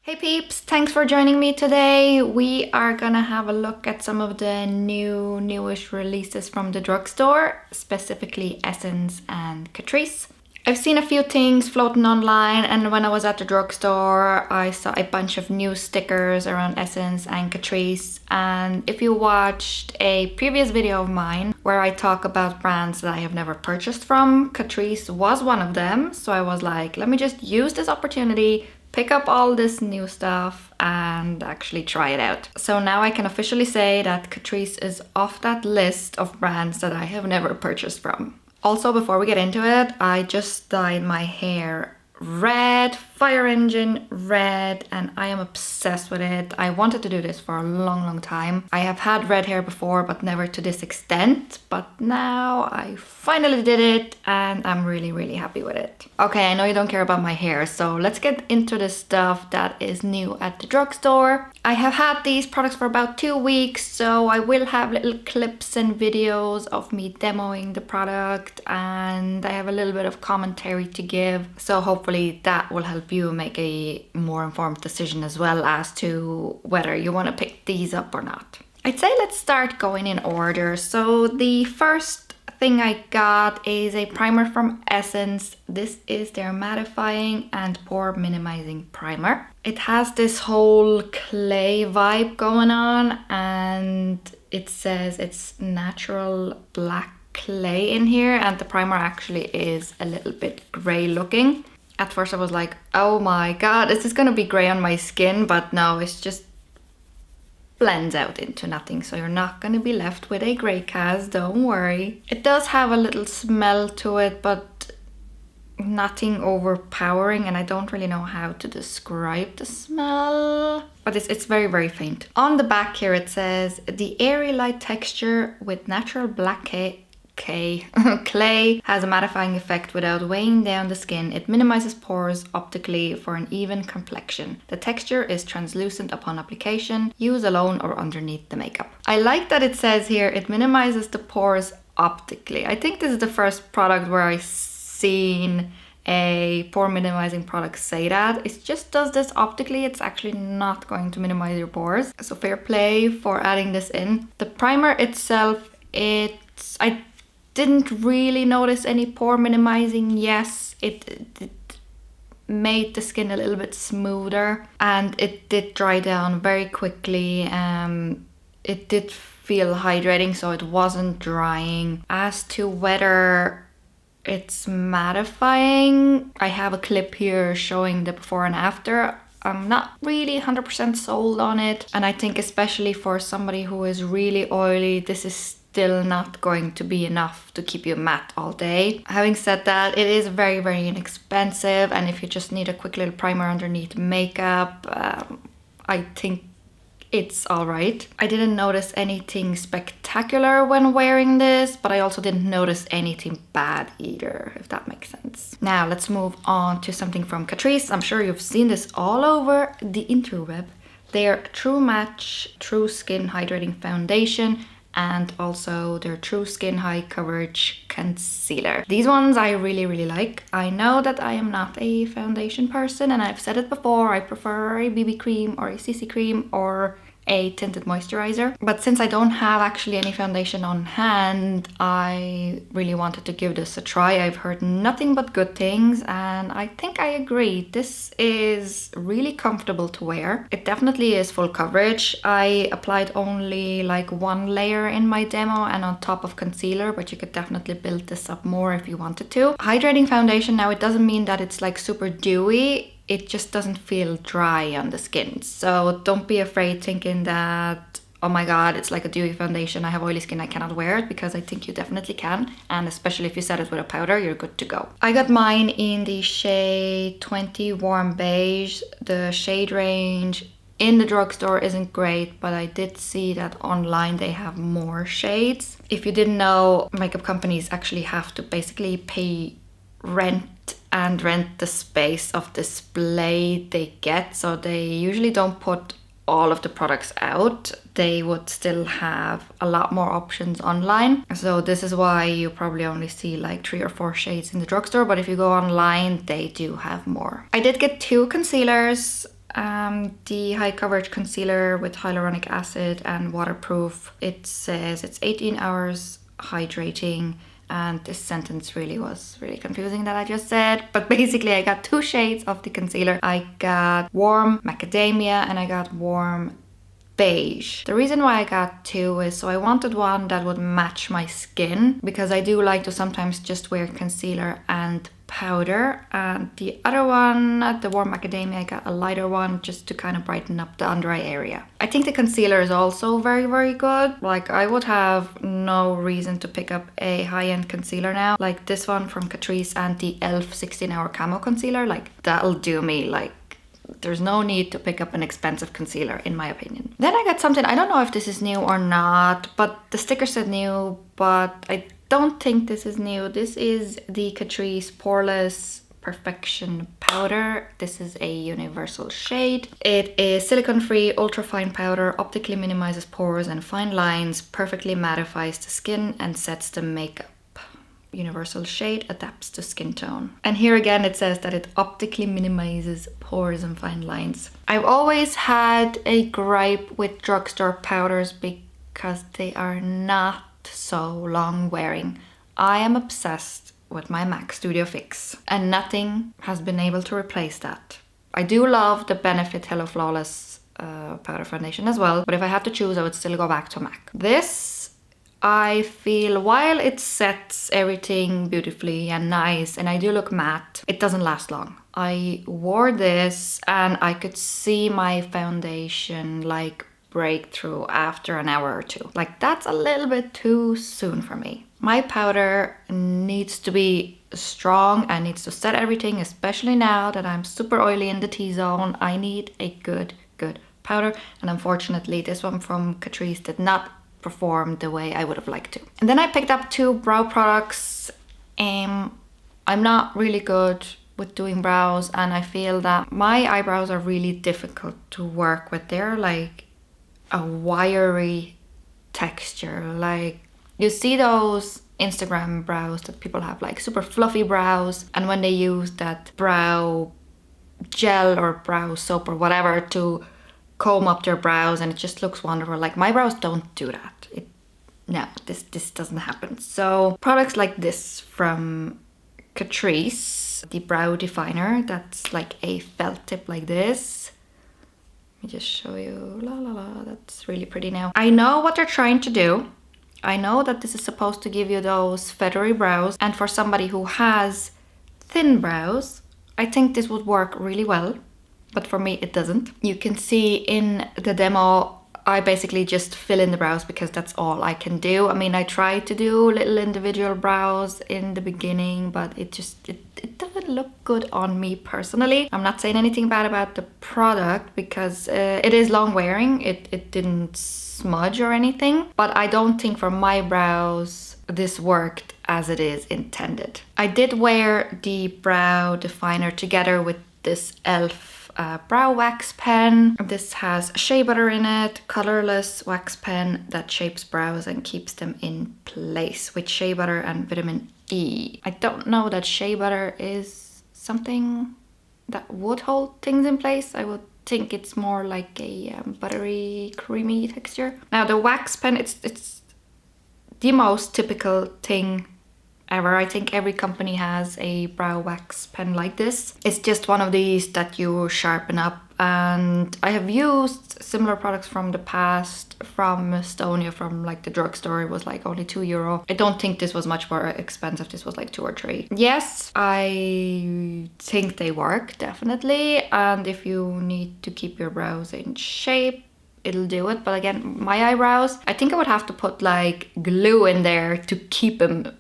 Hey peeps, thanks for joining me today. We are gonna have a look at some of the newish releases from the drugstore, specifically Essence and Catrice. I've seen a few things floating online, and when I was at the drugstore, I saw a bunch of new stickers around Essence and Catrice. And if you watched a previous video of mine where I talk about brands that I have never purchased from, Catrice was one of them. So I was like, let me just use this opportunity, pick up all this new stuff and actually try it out. So now I can officially say that Catrice is off that list of brands that I have never purchased from. Also, before we get into it, I just dyed my hair red, fire engine red, and I am obsessed with it. I wanted to do this for a long time. I have had red hair before, but never to this extent. But now I finally did it and I'm really happy with it. Okay, I know you don't care about my hair, so let's get into the stuff that is new at the drugstore. I have had these products for about 2 weeks, so I will have little clips and videos of me demoing the product, and I have a little bit of commentary to give. So hopefully that will help you make a more informed decision as well as to whether you want to pick these up or not. I'd say let's start going in order. So the first thing I got is a primer from Essence. This is their Mattifying and Pore Minimizing Primer. It has this whole clay vibe going on, and it says it's natural black clay in here, and the primer actually is a little bit gray looking. At first I was like, oh my god, is this gonna be gray on my skin? But no, it's just blends out into nothing, so you're not going to be left with a grey cast, don't worry. It does have a little smell to it, but nothing overpowering, and I don't really know how to describe the smell, but it's very faint. On the back here it says, the airy light texture with natural black clay has a mattifying effect without weighing down the skin. It minimizes pores optically for an even complexion. The texture is translucent upon application. Use alone or underneath the makeup. I like that it says here it minimizes the pores optically. I think this is the first product where I've seen a pore minimizing product say that. It just does this optically. It's actually not going to minimize your pores. So fair play for adding this in. The primer itself, I didn't really notice any pore minimizing. Yes, it made the skin a little bit smoother, and it did dry down very quickly. It did feel hydrating, so it wasn't drying. As to whether it's mattifying, I have a clip here showing the before and after. I'm not really 100% sold on it, and I think especially for somebody who is really oily, this is still not going to be enough to keep you matte all day. Having said that, it is very inexpensive, and if you just need a quick little primer underneath makeup, I think it's alright. I didn't notice anything spectacular when wearing this, but I also didn't notice anything bad either, if that makes sense. Now let's move on to something from Catrice. I'm sure you've seen this all over the interweb. Their True Match True Skin Hydrating Foundation, and also their True Skin High Coverage Concealer. These ones I really like. I know that I am not a foundation person, and I've said it before, I prefer a BB cream or a CC cream or a tinted moisturizer. But since I don't have actually any foundation on hand, I really wanted to give this a try. I've heard nothing but good things, and I think I agree. This is really comfortable to wear. It definitely is full coverage. I applied only like one layer in my demo and on top of concealer, but you could definitely build this up more if you wanted to. Hydrating foundation, now it doesn't mean that it's like super dewy. It just doesn't feel dry on the skin. So don't be afraid thinking that, oh my god, it's like a dewy foundation, I have oily skin, I cannot wear it, because I think you definitely can. And especially if you set it with a powder, you're good to go. I got mine in the shade 20 Warm Beige. The shade range in the drugstore isn't great, but I did see that online they have more shades. If you didn't know, makeup companies actually have to basically pay rent and rent the space of display they get, so they usually don't put all of the products out. They would still have a lot more options online, so this is why you probably only see like 3 or 4 shades in the drugstore, but if you go online they do have more. I did get 2 concealers. the high coverage concealer with hyaluronic acid and waterproof. It says it's 18 hours hydrating, and this sentence really was really confusing that I just said, but basically I got 2 shades of the concealer. I got warm macadamia and I got warm beige. The reason why I got 2 is so I wanted one that would match my skin, because I do like to sometimes just wear concealer and powder, and the other one, the warm macadamia, I got a lighter one just to kind of brighten up the under eye area. I think the concealer is also very good. Like, I would have no reason to pick up a high-end concealer now, like this one from Catrice and the e.l.f. 16-hour camo concealer. Like, that'll do me. Like, there's no need to pick up an expensive concealer, in my opinion. Then I got something, I don't know if this is new or not, but the sticker said new, but I don't think this is new. This is the Catrice Poreless Perfection Powder. This is a universal shade. It is silicone-free, ultra-fine powder, optically minimizes pores and fine lines, perfectly mattifies the skin and sets the makeup. Universal shade, adapts to skin tone. And here again it says that it optically minimizes pores and fine lines. I've always had a gripe with drugstore powders because they are not so long wearing. I am obsessed with my MAC Studio Fix and nothing has been able to replace that. I do love the Benefit Hello Flawless powder foundation as well, but if I had to choose I would still go back to MAC. This, I feel, while it sets everything beautifully and nice and I do look matte, it doesn't last long. I wore this and I could see my foundation like break through after an hour or 2. Like, that's a little bit too soon for me. My powder needs to be strong and needs to set everything, especially now that I'm super oily in the T-zone. I need a good powder, and unfortunately this one from Catrice did not perform the way I would have liked to. And then I picked up 2 brow products. I'm not really good with doing brows, and I feel that my eyebrows are really difficult to work with. They're like a wiry texture. Like, you see those Instagram brows that people have, like super fluffy brows, and when they use that brow gel or brow soap or whatever to comb up their brows and it just looks wonderful. Like, my brows don't do that. No, this doesn't happen. So products like this from Catrice, the brow definer, that's like a felt tip like this. Let me just show you. La la la, that's really pretty now. I know what they're trying to do. I know that this is supposed to give you those feathery brows, and for somebody who has thin brows, I think this would work really well. But for me, it doesn't. You can see in the demo, I basically just fill in the brows because that's all I can do. I mean, I tried to do little individual brows in the beginning, but it doesn't look good on me personally. I'm not saying anything bad about the product because it is long wearing. It didn't smudge or anything, but I don't think for my brows this worked as it is intended. I did wear the brow definer together with this e.l.f. Brow wax pen. This has shea butter in it, colorless wax pen that shapes brows and keeps them in place with shea butter and vitamin E. I don't know that shea butter is something that would hold things in place. I would think it's more like a buttery, creamy texture. Now the wax pen, it's the most typical thing ever. I think every company has a brow wax pen like this. It's just one of these that you sharpen up, and I have used similar products from the past from Estonia, from like the drugstore. It was like only €2. I don't think this was much more expensive. This was like 2 or 3. Yes, I think they work, definitely, and if you need to keep your brows in shape, it'll do it. But again, my eyebrows, I think I would have to put like glue in there to keep them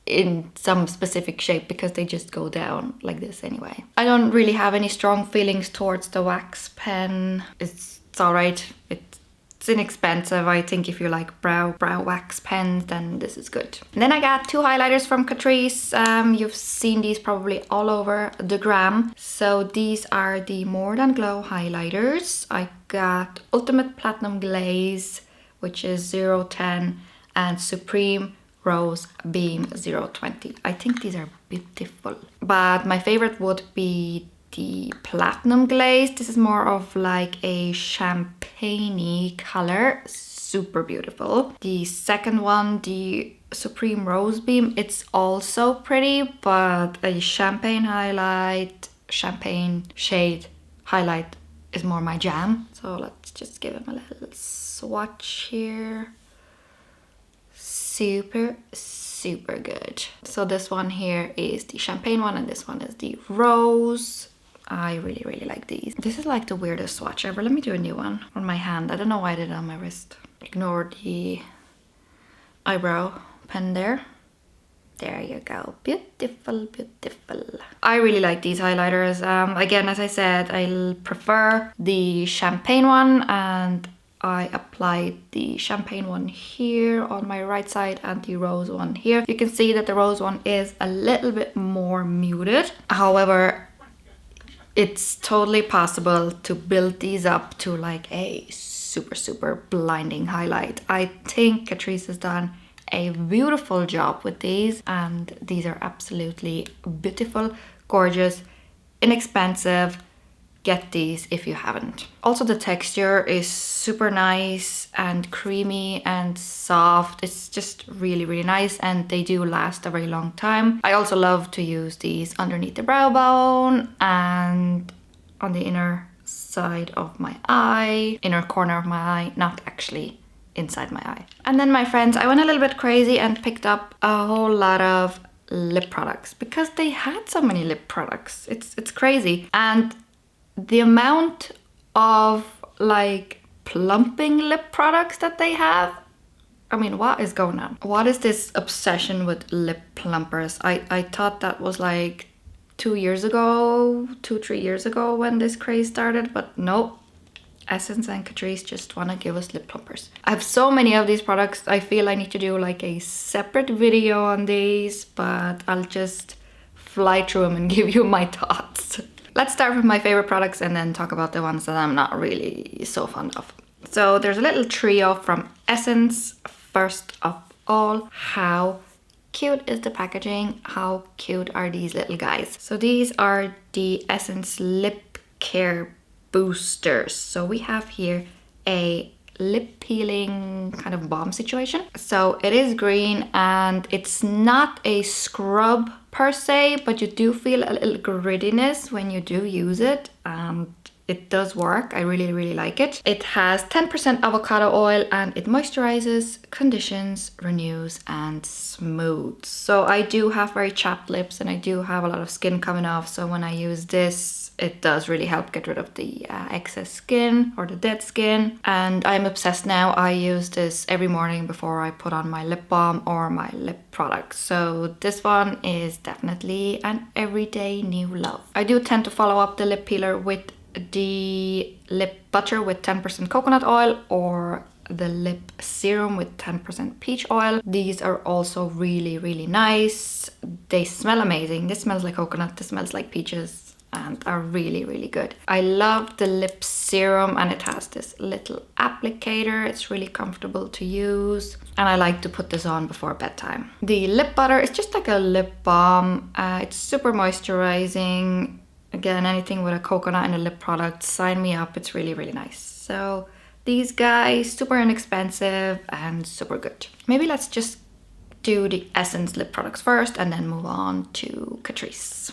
in some specific shape because they just go down like this anyway. I don't really have any strong feelings towards the wax pen. It's all right. It's inexpensive. I think if you like brow wax pens, then this is good. And then I got 2 highlighters from Catrice. You've seen these probably all over the gram. So these are the More Than Glow highlighters. I got Ultimate Platinum Glaze, which is 010, and Supreme Rose Beam 020. I think these are beautiful, but my favorite would be the Platinum Glaze. This is more of like a champagne-y color. Super beautiful. The second one, the Supreme Rose Beam, it's also pretty, but a champagne highlight, champagne shade highlight is more my jam. So let's just give him a little swatch here. Super good. So this one here is the champagne one and this one is the rose. I really like these. This is like the weirdest swatch ever. Let me do a new one on my hand. I don't know why I did it on my wrist. Ignore the eyebrow pen there. There you go. Beautiful. I really like these highlighters. Again, as I said, I prefer the champagne one, and I applied the champagne one here on my right side and the rose one here. You can see that the rose one is a little bit more muted. However, it's totally possible to build these up to like a super blinding highlight. I think Catrice has done a beautiful job with these, and these are absolutely beautiful, gorgeous, inexpensive. Get these if you haven't. Also, the texture is super nice and creamy and soft. It's just really nice, and they do last a very long time. I also love to use these underneath the brow bone and on the inner side of my eye, inner corner of my eye, not actually inside my eye. And then, my friends, I went a little bit crazy and picked up a whole lot of lip products because they had so many lip products. It's crazy. And the amount of like plumping lip products that they have, I mean, what is going on? What is this obsession with lip plumpers? I thought that was like 3 years ago when this craze started, but nope. Essence and Catrice just want to give us lip plumpers. I have so many of these products. I feel I need to do like a separate video on these, but I'll just fly through them and give you my thoughts. Let's start with my favorite products and then talk about the ones that I'm not really so fond of. So there's a little trio from Essence. First of all, how cute is the packaging? How cute are these little guys? So these are the Essence Lip Care Boosters. So we have here a lip peeling kind of balm situation. So it is green and it's not a scrub per se, but you do feel a little grittiness when you do use it, and it does work. I really like it. It has 10% avocado oil and it moisturizes, conditions, renews and smooths. So I do have very chapped lips and I do have a lot of skin coming off, so when I use this, it does really help get rid of the excess skin or the dead skin. And I'm obsessed now. I use this every morning before I put on my lip balm or my lip product. So this one is definitely an everyday new love. I do tend to follow up the lip peeler with the lip butter with 10% coconut oil or the lip serum with 10% peach oil. These are also really nice. They smell amazing. This smells like coconut, this smells like peaches, and are really good. I love the lip serum, and it has this little applicator. It's really comfortable to use, and I like to put this on before bedtime. The lip butter is just like a lip balm. It's super moisturizing. Again, anything with a coconut and a lip product, sign me up. It's really nice. So these guys, super inexpensive and super good. Maybe let's just do the Essence lip products first and then move on to Catrice.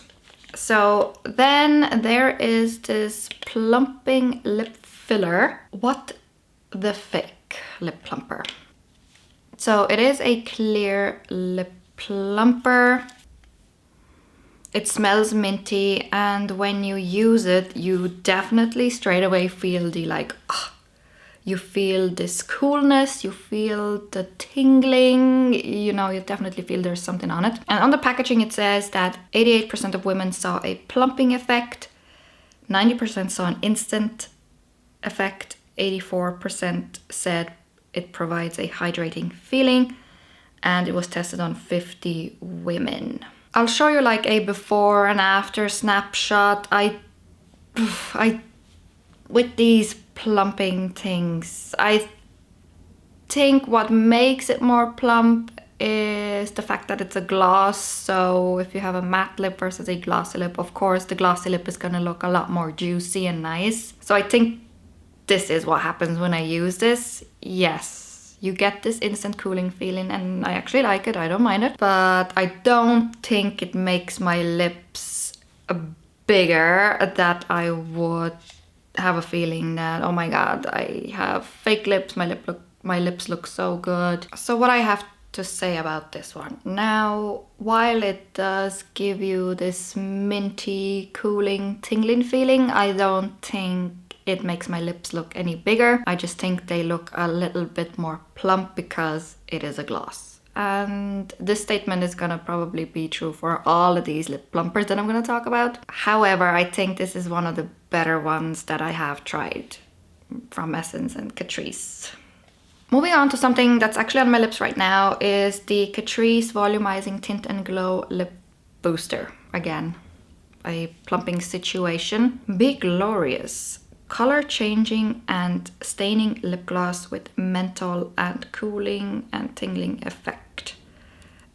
So then there is this Plumping lip filler. What the Fick lip plumper. So it is a clear lip plumper. It smells minty, and when you use it, you definitely straight away feel the like, you feel this coolness, you feel the tingling, you know, you definitely feel there's something on it. And on the packaging it says that 88% of women saw a plumping effect, 90% saw an instant effect, 84% said it provides a hydrating feeling, and it was tested on 50 women. I'll show you like a before and after snapshot. With these plumping things, I think what makes it more plump is the fact that it's a gloss. So if you have a matte lip versus a glossy lip, of course the glossy lip is gonna look a lot more juicy and nice. So I think this is what happens when I use this. Yes, you get this instant cooling feeling and I actually like it, I don't mind it. But I don't think it makes my lips bigger, that I would have a feeling that, oh my god, I have fake lips, my lips look so good. So what I have to say about this one. Now, while it does give you this minty, cooling, tingling feeling, I don't think it makes my lips look any bigger. I just think they look a little bit more plump because it is a gloss. And this statement is gonna probably be true for all of these lip plumpers that I'm gonna talk about. However, I think this is one of the better ones that I have tried from Essence and Catrice. Moving on to something that's actually on my lips right now is the Catrice Volumizing Tint and Glow Lip Booster. Again, a plumping situation. Be glorious. Color changing and staining lip gloss with menthol and cooling and tingling effect.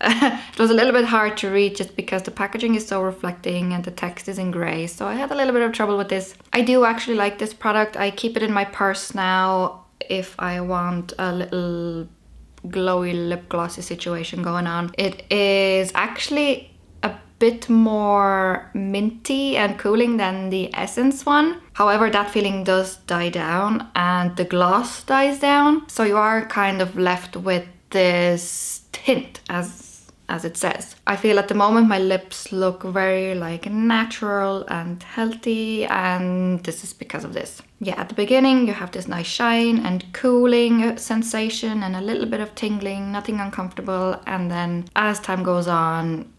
It was a little bit hard to read just because the packaging is so reflecting and the text is in gray, so I had a little bit of trouble with this. I do actually like this product. I keep it in my purse now if I want a little glowy lip glossy situation going on. It is actually a bit more minty and cooling than the Essence one. However, that feeling does die down and the gloss dies down. So you are kind of left with this tint as it says. I feel at the moment my lips look very like natural and healthy, and this is because of this. Yeah, at the beginning you have this nice shine and cooling sensation and a little bit of tingling, nothing uncomfortable, and then as time goes on,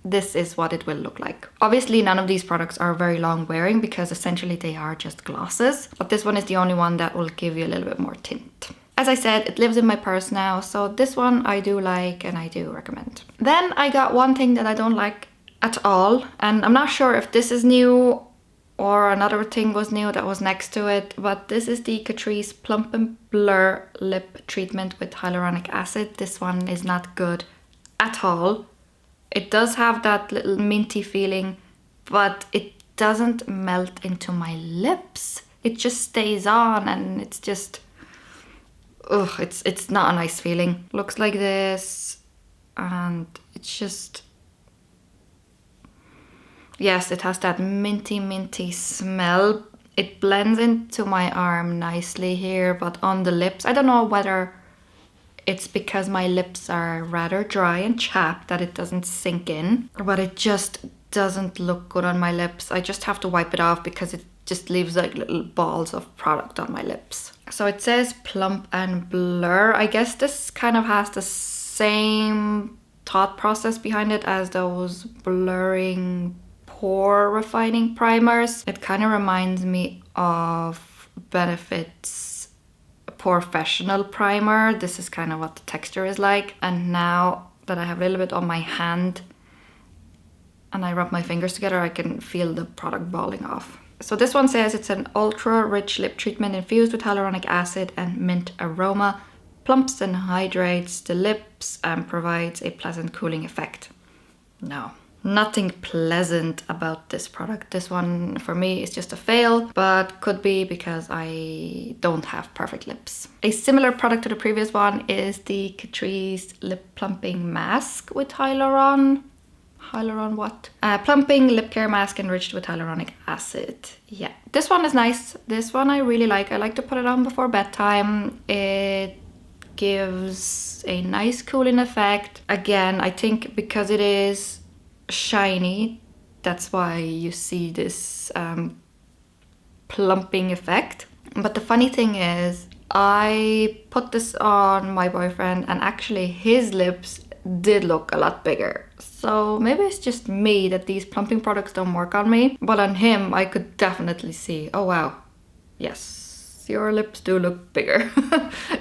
this is what it will look like. Obviously none of these products are very long wearing because essentially they are just glosses, but this one is the only one that will give you a little bit more tint. As I said, it lives in my purse now, so this one I do like and I do recommend. Then I got one thing that I don't like at all, and I'm not sure if this is new or another thing was new that was next to it, but this is the Catrice Plump and Blur Lip Treatment with Hyaluronic Acid. This one is not good at all. It does have that little minty feeling, but it doesn't melt into my lips. It just stays on and it's just... ugh, it's not a nice feeling. Looks like this and it's just... yes, it has that minty smell. It blends into my arm nicely here, but on the lips, I don't know whether it's because my lips are rather dry and chapped that it doesn't sink in, but it just doesn't look good on my lips. I just have to wipe it off because it just leaves like little balls of product on my lips. So it says Plump and Blur. I guess this kind of has the same thought process behind it as those blurring pore refining primers. It kind of reminds me of Benefit's Professional primer. This is kind of what the texture is like. And now that I have a little bit on my hand and I rub my fingers together, I can feel the product balling off. So this one says it's an ultra rich lip treatment infused with hyaluronic acid and mint aroma, plumps and hydrates the lips and provides a pleasant cooling effect. No, nothing pleasant about this product. This one for me is just a fail, but could be because I don't have perfect lips. A similar product to the previous one is the Catrice Lip Plumping Mask with Hyaluron what? Plumping lip care mask enriched with hyaluronic acid. Yeah, this one is nice. This one I really like. I like to put it on before bedtime. It gives a nice cooling effect. Again, I think because it is shiny, that's why you see this plumping effect. But the funny thing is, I put this on my boyfriend and actually his lips did look a lot bigger. So maybe it's just me that these plumping products don't work on me, but on him I could definitely see, oh wow, yes, your lips do look bigger.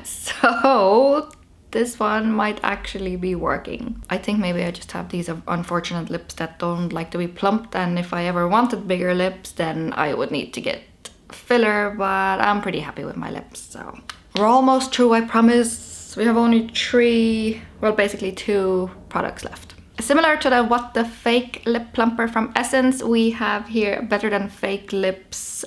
So this one might actually be working. I think maybe I just have these unfortunate lips that don't like to be plumped, and if I ever wanted bigger lips then I would need to get filler, but I'm pretty happy with my lips. So we're almost through, I promise. So we have only 3, well, basically 2 products left. Similar to the What the Fake Lip Plumper from Essence, we have here Better Than Fake Lips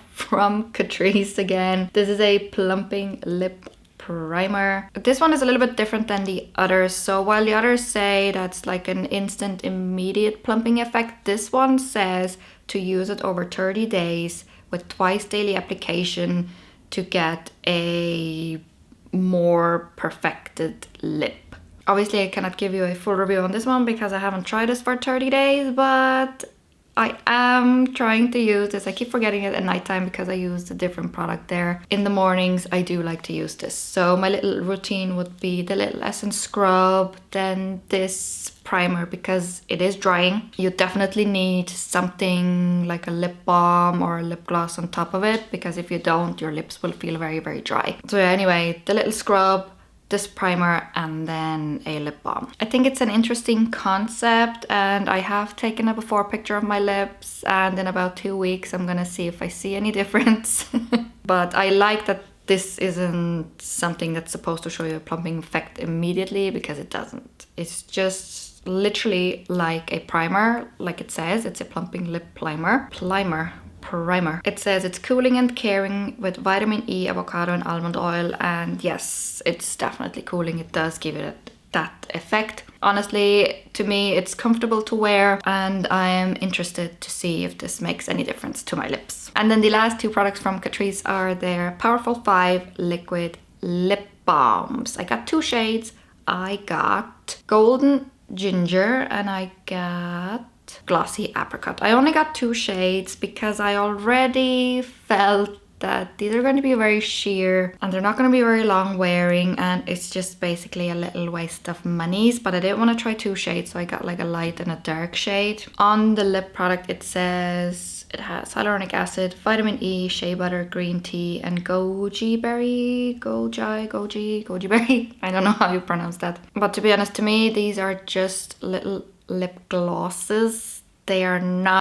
from Catrice again. This is a plumping lip primer. This one is a little bit different than the others. So while the others say that's like an instant immediate plumping effect, this one says to use it over 30 days with twice daily application to get a more perfected lip. Obviously I cannot give you a full review on this one because I haven't tried this for 30 days, but I am trying to use this. I keep forgetting it at nighttime because I use a different product there. In the mornings, I do like to use this. So my little routine would be the little essence scrub, then this primer because it is drying. You definitely need something like a lip balm or a lip gloss on top of it because if you don't, your lips will feel very, very dry. So yeah, anyway, the little scrub, this primer, and then a lip balm. I think it's an interesting concept, and I have taken a before picture of my lips, and in about 2 weeks I'm gonna see if I see any difference. But I like that this isn't something that's supposed to show you a plumping effect immediately, because it doesn't. It's just literally like a primer, like it says. It's a plumping lip primer. It says it's cooling and caring with vitamin E, avocado and almond oil, and yes, it's definitely cooling. It does give it that effect. Honestly, to me it's comfortable to wear, and I am interested to see if this makes any difference to my lips. And then the last 2 products from Catrice are their Powerful 5 liquid lip balms. I got 2 shades. I got Golden Ginger and I got Glossy Apricot. I only got 2 shades because I already felt that these are going to be very sheer and they're not going to be very long wearing, and it's just basically a little waste of monies. But I didn't want to try 2 shades, so I got like a light and a dark shade. On the lip product it says it has hyaluronic acid, vitamin E, shea butter, green tea and goji berry. I don't know how you pronounce that. But to be honest, to me these are just little lip glosses. They are not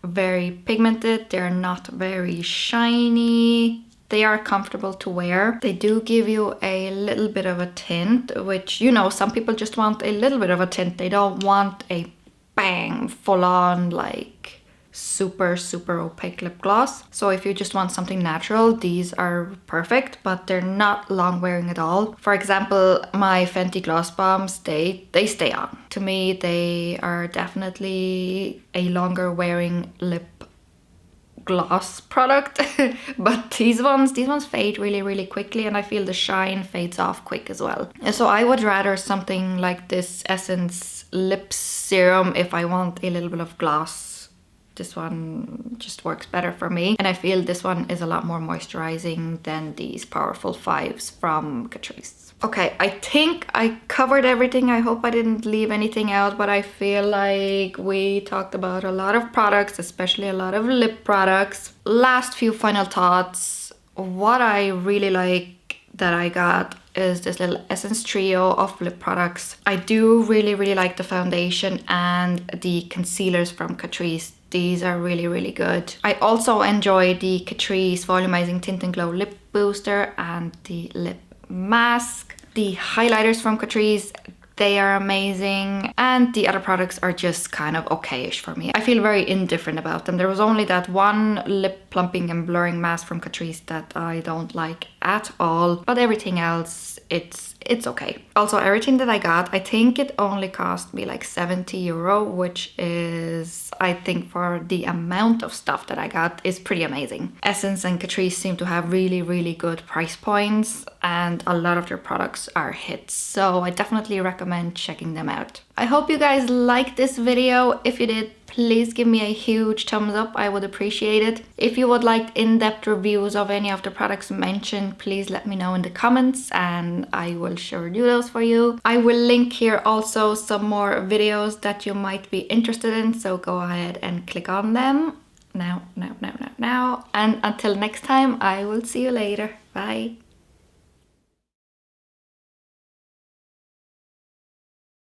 very pigmented, they're not very shiny, they are comfortable to wear. They do give you a little bit of a tint, which, you know, some people just want a little bit of a tint. They don't want a bang full-on like super opaque lip gloss. So if you just want something natural, these are perfect, but they're not long wearing at all. For example, my Fenty gloss bombs, they stay on. To me, they are definitely a longer wearing lip gloss product. But these ones fade really quickly, and I feel the shine fades off quick as well. And so I would rather something like this Essence lip serum if I want a little bit of gloss. This one just works better for me, and I feel this one is a lot more moisturizing than these Powerful 5s from Catrice. Okay, I think I covered everything. I hope I didn't leave anything out, but I feel like we talked about a lot of products, especially a lot of lip products. Last few final thoughts. What I really like that I got is this little Essence trio of lip products. I do really like the foundation and the concealers from Catrice. These are really good. I also enjoy the Catrice Volumizing Tint and Glow Lip Booster and the lip mask. The highlighters from Catrice, they are amazing, and the other products are just kind of okayish for me. I feel very indifferent about them. There was only that one lip plumping and blurring mask from Catrice that I don't like at all, but everything else, it's okay. Also, everything that I got, I think it only cost me like 70 euro, which is, I think for the amount of stuff that I got, is pretty amazing. Essence and Catrice seem to have really good price points, and a lot of their products are hits. So I definitely recommend checking them out. I hope you guys liked this video. If you did, please give me a huge thumbs up. I would appreciate it. If you would like in-depth reviews of any of the products mentioned, please let me know in the comments and I will sure do those for you. I will link here also some more videos that you might be interested in, so go ahead and click on them now. And until next time, I will see you later. Bye.